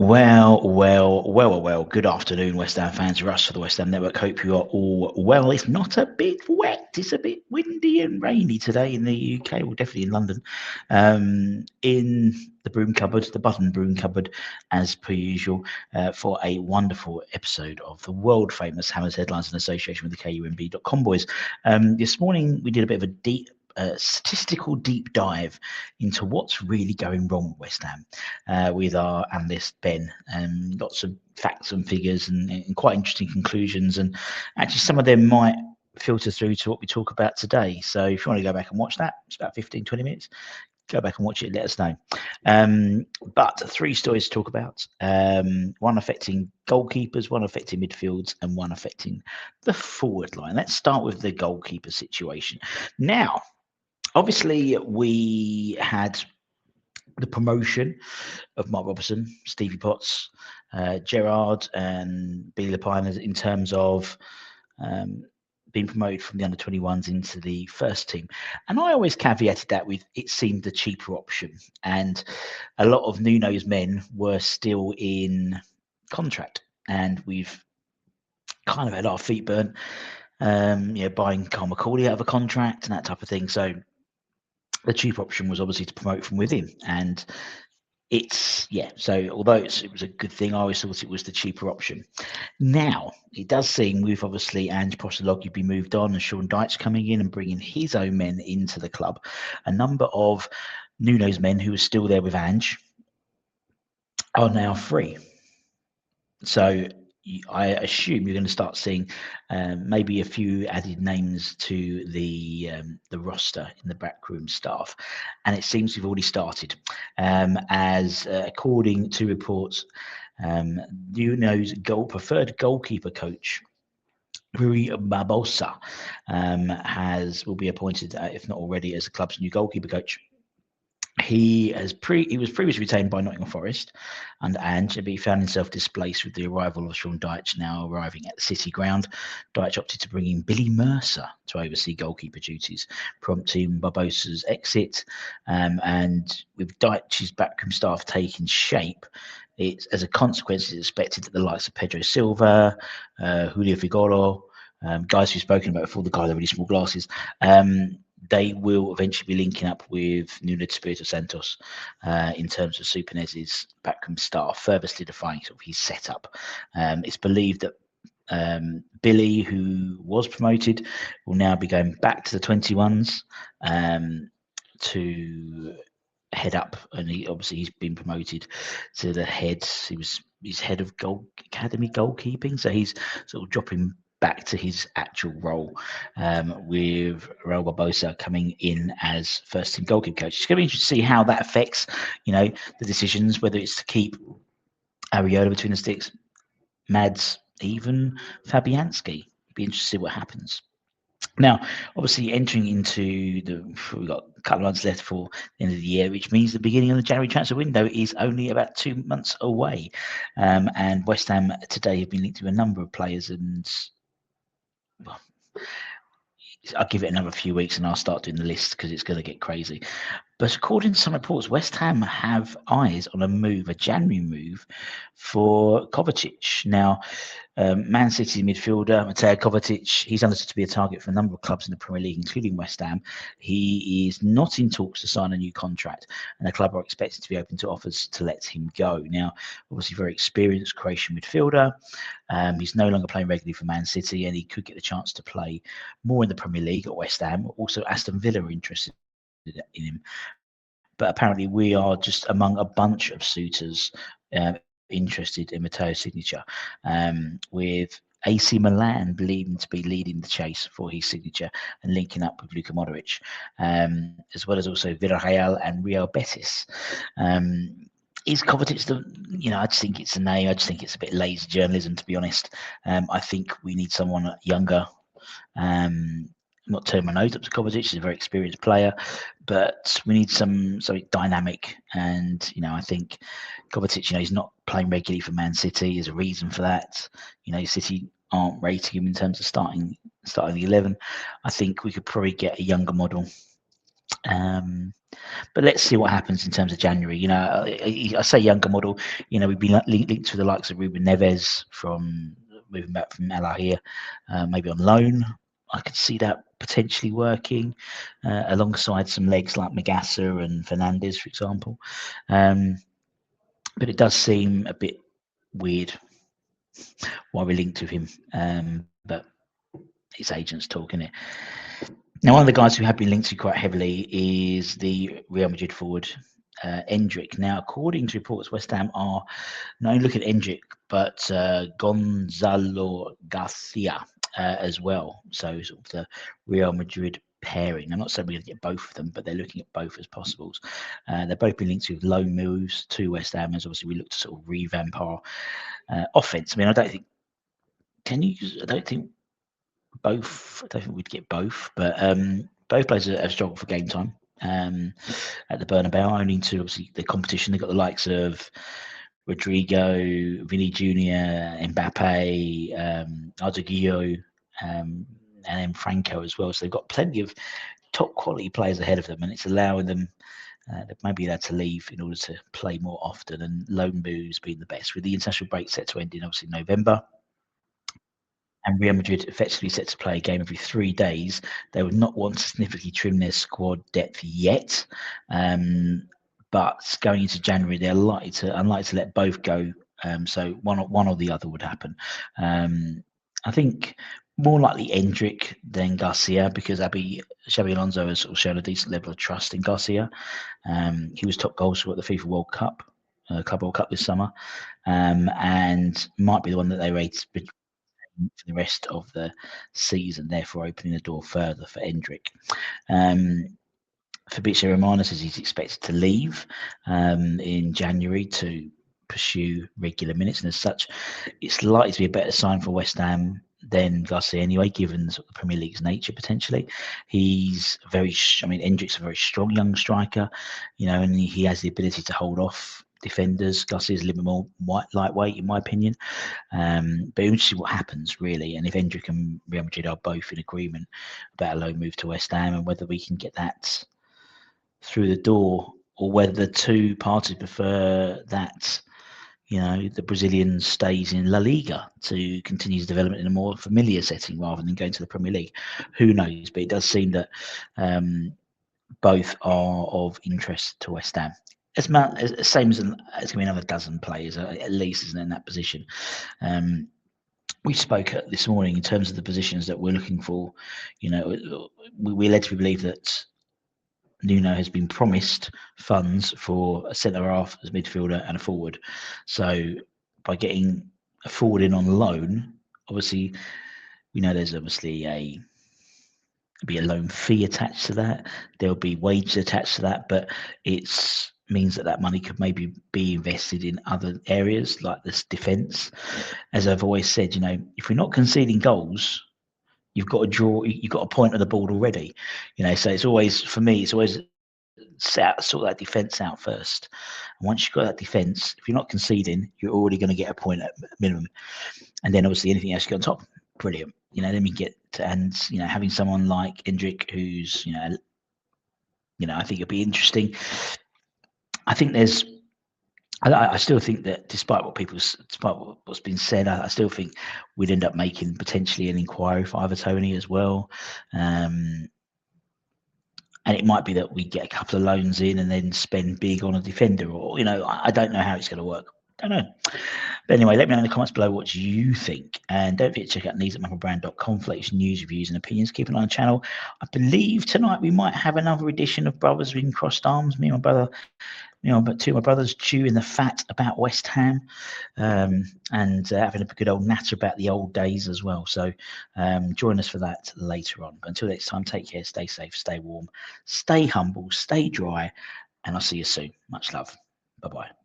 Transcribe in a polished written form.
Well. Good afternoon, West Ham fans. Russ for the West Ham Network. Hope you are all well. It's not a bit wet. It's a bit windy and rainy today in the UK. Well, definitely in London. In the broom cupboard, the button broom cupboard, as per usual, for a wonderful episode of the world famous Hammers Headlines in association with the 𝗡𝗢𝗡𝗢.com boys. This morning we did a bit of a statistical deep dive into what's really going wrong at West Ham with our analyst Ben. Lots of facts and figures and quite interesting conclusions, and actually some of them might filter through to what we talk about today. So if you want to go back and watch that, it's about 15-20 minutes. Go back and watch it and let us know. But three stories to talk about, one affecting goalkeepers, one affecting midfields, and one affecting the forward line. Let's start with the goalkeeper situation. Now, obviously, we had the promotion of Mark Robertson, Stevie Potts, Gerrard, and Billy Lapine in terms of being promoted from the under-21s into the first team. And I always caveated that with it seemed the cheaper option. And a lot of Nuno's men were still in contract. And we've kind of had our feet burnt, buying Carl McCauley out of a contract and that type of thing. So the cheap option was obviously to promote from within. And so although it was a good thing, I always thought it was the cheaper option. Now, it does seem with obviously Ange Postecoglou being moved on and Sean Dyche coming in and bringing his own men into the club, a number of Nuno's men who are still there with Ange are now free. So I assume you're going to start seeing maybe a few added names to the roster in the backroom staff, and it seems we've already started. As according to reports, Nuno's preferred goalkeeper coach, 𝗚𝗢𝗥𝗘, will be appointed, if not already, as the club's new goalkeeper coach. He was previously retained by Nottingham Forest and Ange, but he found himself displaced with the arrival of Sean Dyche now arriving at the City ground. Dyche opted to bring in Billy Mercer to oversee goalkeeper duties, prompting Barbosa's exit. And with Dyche's backroom staff taking shape, it's as a consequence, it's expected that the likes of Pedro Silva, Julio Figueroa, guys we've spoken about before, the guy with the really small glasses, they will eventually be linking up with Nuno Espírito Santo in terms of Supanese's backroom staff, further solidifying sort of his setup. It's believed that Billy, who was promoted, will now be going back to the 21s to head up, and he's been promoted to the head. He's head of academy goalkeeping, so he's sort of dropping back to his actual role, with Raul Barbosa coming in as first team goalkeeper coach. It's going to be interesting to see how that affects, the decisions, whether it's to keep Areola between the sticks, Mads, even Fabianski. Be interested to see what happens. Now, obviously, entering into we've got a couple of months left for the end of the year, which means the beginning of the January transfer window is only about 2 months away. And West Ham today have been linked to a number of players, and well, I'll give it another few weeks and I'll start doing the list because it's going to get crazy. But according to some reports, West Ham have eyes on a January move for Kovacic. Now, Man City midfielder Mateo Kovacic, he's understood to be a target for a number of clubs in the Premier League, including West Ham. He is not in talks to sign a new contract, and the club are expected to be open to offers to let him go. Now, obviously, very experienced Croatian midfielder. He's no longer playing regularly for Man City, and he could get the chance to play more in the Premier League at West Ham. Also, Aston Villa are interested in him. But apparently we are just among a bunch of suitors interested in Mateo's signature, with AC Milan believing to be leading the chase for his signature and linking up with Luka Modric, as well as also Villarreal and Real Betis. Is Kovacic I just think it's a name. I just think it's a bit lazy journalism, to be honest. I think we need someone younger. Not turn my nose up to Kovacic, he's a very experienced player, but we need something dynamic. And I think Kovacic, he's not playing regularly for Man City. There's a reason for that. City aren't rating him in terms of starting the 11. I think we could probably get a younger model But let's see what happens in terms of January. You know, I say younger model. You know, we've been linked to the likes of Ruben Neves from moving back from Al Ahly, maybe on loan. I could see that potentially working alongside some legs like Magassa and Fernandes, for example. But it does seem a bit weird why we're linked to him. But his agent's talking it. Now, one of the guys who have been linked to quite heavily is the Real Madrid forward, Endrick. Now, according to reports, West Ham are not only looking at Endrick, but 𝗠𝗢𝗡 Garcia as well. So, sort of the Real Madrid pairing. I'm not saying we're going to get both of them, but they're looking at both as possibles. They've both been linked with loan moves to West Ham, as obviously we look to sort of revamp our offense. I mean, I don't think we'd get both, but both players have struggled for game time at the Bernabeu, owing to obviously the competition. They've got the likes of Rodrigo, Vinny Jr., Mbappe, Arda and then Franco as well. So they've got plenty of top quality players ahead of them, and it's allowing them maybe they had to leave in order to play more often, and loan moves being the best. With the international break set to end in obviously November, and Real Madrid effectively set to play a game every 3 days, they would not want to significantly trim their squad depth yet. But going into January, they're unlikely to let both go. So one or the other would happen. I think more likely Endrick than Garcia, because Xabi Alonso has sort of shown a decent level of trust in Garcia. He was top goal scorer at the FIFA World Cup, Club World Cup this summer, and might be the one that they rate for the rest of the season, therefore opening the door further for Endrick. Fabrizio Romano says he's expected to leave in January to pursue regular minutes, and as such, it's likely to be a better sign for West Ham than Garcia anyway, given sort of the Premier League's nature potentially. He's Endrick's a very strong young striker, you know, and he has the ability to hold off defenders. Garcia's a little bit more lightweight, in my opinion. But we'll see what happens, really. And if Endrick and Real Madrid are both in agreement about a loan move to West Ham, and whether we can get that through the door, or whether the two parties prefer that, you know, the Brazilian stays in La Liga to continue his development in a more familiar setting rather than going to the Premier League. Who knows? But it does seem that both are of interest to West Ham. Same as going to be another dozen players at least, isn't it, in that position. We spoke this morning in terms of the positions that we're looking for. You know, we're led to believe that Nuno has been promised funds for a centre half, as midfielder, and a forward. So by getting a forward in on loan, obviously, we know there's obviously a loan fee attached to that. There'll be wages attached to that, but it means that money could maybe be invested in other areas like this defence. As I've always said, you know, if we're not conceding goals, you've got a point on the board already. You know, so it's always, for me, sort that defence out first. And once you've got that defence, if you're not conceding, you're already going to get a point at minimum. And then obviously anything else you get on top, brilliant. You know, then we get to, and you know, having someone like Endrick, who's you know, I think it'll be interesting. I think I still think that despite what's been said, I still think we'd end up making potentially an inquiry for Ivan Toney as well. And it might be that we get a couple of loans in and then spend big on a defender, or, you know, I don't know how it's going to work. Don't know. But anyway, let me know in the comments below what you think. And don't forget to check out news@mapplebrand.com for latest news, reviews, and opinions. Keep an eye on the channel. I believe tonight we might have another edition of Brothers in Crossed Arms. Me and my brother, but two of my brothers chewing the fat about West Ham, and having a good old natter about the old days as well. So join us for that later on. But until next time, take care, stay safe, stay warm, stay humble, stay dry, and I'll see you soon. Much love. Bye-bye.